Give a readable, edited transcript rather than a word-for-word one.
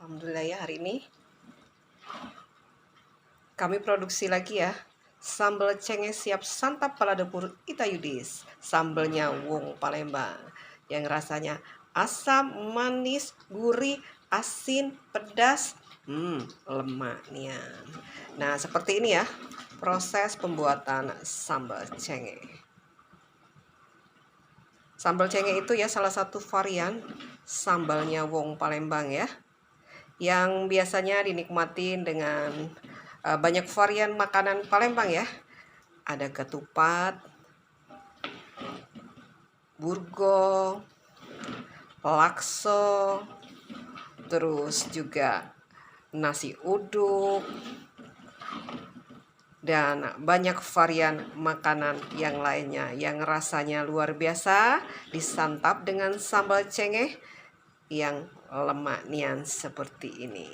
Alhamdulillah ya, hari ini kami produksi lagi ya. Sambal cengkeh siap santap pala dapur Itayudis. Sambalnya Wong Palembang yang rasanya asam, manis, gurih, asin, pedas, lemaknya. Nah, seperti ini ya proses pembuatan sambal cengkeh. Sambal cengkeh itu ya salah satu varian sambalnya Wong Palembang ya, yang biasanya dinikmatin dengan banyak varian makanan Palembang ya. Ada ketupat, burgo, lakso, terus juga nasi uduk, dan banyak varian makanan yang lainnya yang rasanya luar biasa disantap dengan sambal cengkeh yang lemak nian seperti ini.